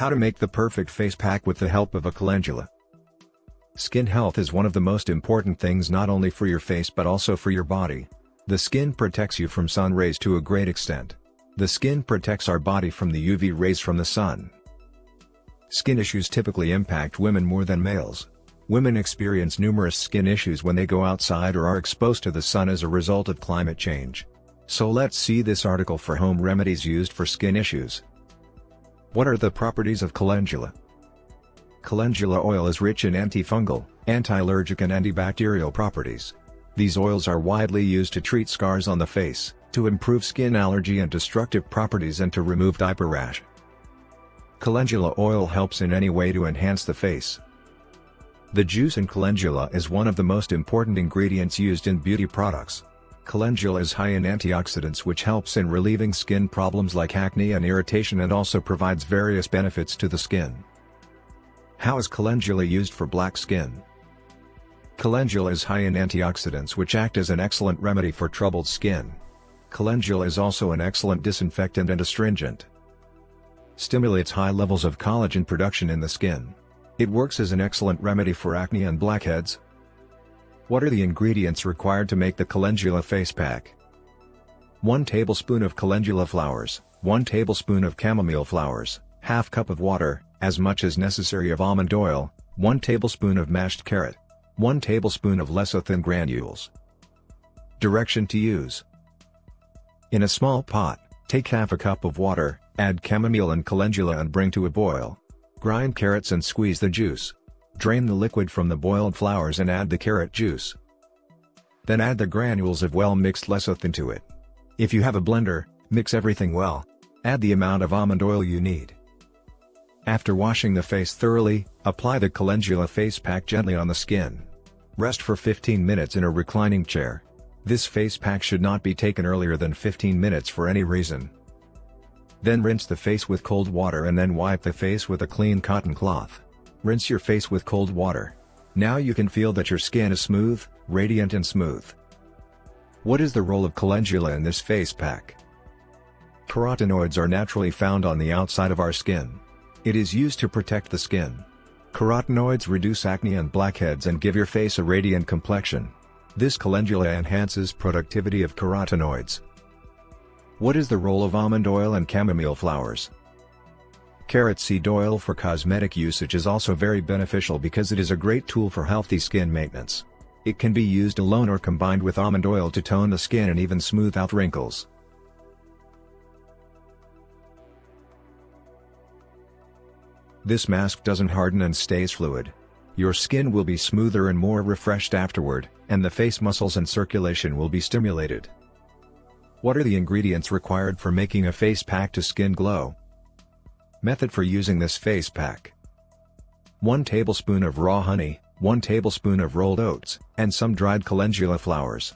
How to make the perfect face pack with the help of a calendula. Skin health is one of the most important things not only for your face but also for your body. The skin protects you from sun rays to a great extent. The skin protects our body from the UV rays from the sun. Skin issues typically impact women more than males. Women experience numerous skin issues when they go outside or are exposed to the sun as a result of climate change. So let's see this article for home remedies used for skin issues. What are the properties of calendula? Calendula oil is rich in antifungal, anti-allergic and antibacterial properties. These oils are widely used to treat scars on the face, to improve skin allergy and destructive properties and to remove diaper rash. Calendula oil helps in any way to enhance the face. The juice in calendula is one of the most important ingredients used in beauty products. Calendula is high in antioxidants which helps in relieving skin problems like acne and irritation and also provides various benefits to the skin. How is calendula used for black skin? Calendula is high in antioxidants which act as an excellent remedy for troubled skin. Calendula is also an excellent disinfectant and astringent. Stimulates high levels of collagen production in the skin. It works as an excellent remedy for acne and blackheads. What are the ingredients required to make the calendula face pack? 1 tablespoon of calendula flowers, 1 tablespoon of chamomile flowers, half cup of water, as much as necessary of almond oil, 1 tablespoon of mashed carrot, 1 tablespoon of lecithin granules. Direction to use. In a small pot, take half a cup of water, add chamomile and calendula and bring to a boil. Grind carrots and squeeze the juice. Drain the liquid from the boiled flowers and add the carrot juice. Then add the granules of well-mixed lecithin to it. If you have a blender, mix everything well. Add the amount of almond oil you need. After washing the face thoroughly, apply the calendula face pack gently on the skin. Rest for 15 minutes in a reclining chair. This face pack should not be taken earlier than 15 minutes for any reason. Then rinse the face with cold water and then wipe the face with a clean cotton cloth. Rinse your face with cold water. Now you can feel that your skin is smooth, radiant and smooth. What is the role of calendula in this face pack? Carotenoids are naturally found on the outside of our skin. It is used to protect the skin. Carotenoids reduce acne and blackheads and give your face a radiant complexion. This calendula enhances productivity of carotenoids. What is the role of almond oil and chamomile flowers? Carrot seed oil for cosmetic usage is also very beneficial because it is a great tool for healthy skin maintenance. It can be used alone or combined with almond oil to tone the skin and even smooth out wrinkles. This mask doesn't harden and stays fluid. Your skin will be smoother and more refreshed afterward, and the face muscles and circulation will be stimulated. What are the ingredients required for making a face pack to skin glow? Method for using this face pack. 1 tablespoon of raw honey, 1 tablespoon of rolled oats, and some dried calendula flowers.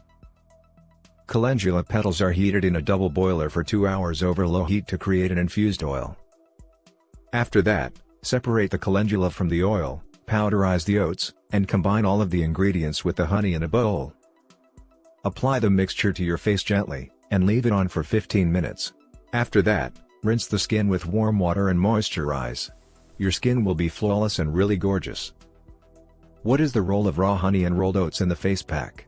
Calendula petals are heated in a double boiler for 2 hours over low heat to create an infused oil. After that, separate the calendula from the oil, powderize the oats, and combine all of the ingredients with the honey in a bowl. Apply the mixture to your face gently, and leave it on for 15 minutes. After that, rinse the skin with warm water and moisturize. Your skin will be flawless and really gorgeous. What is the role of raw honey and rolled oats in the face pack?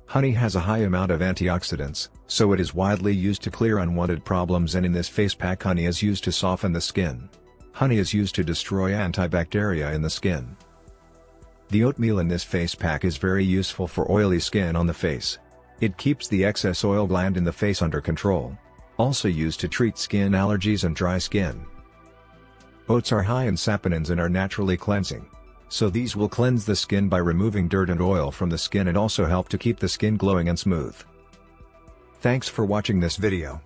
Honey has a high amount of antioxidants, so it is widely used to clear unwanted problems, and in this face pack honey is used to soften the skin. Honey is used to destroy antibacteria in the skin. The oatmeal in this face pack is very useful for oily skin on the face. It keeps the excess oil gland in the face under control. Also used to treat skin allergies and dry skin. Oats are high in saponins and are naturally cleansing. So these will cleanse the skin by removing dirt and oil from the skin and also help to keep the skin glowing and smooth. Thanks for watching this video.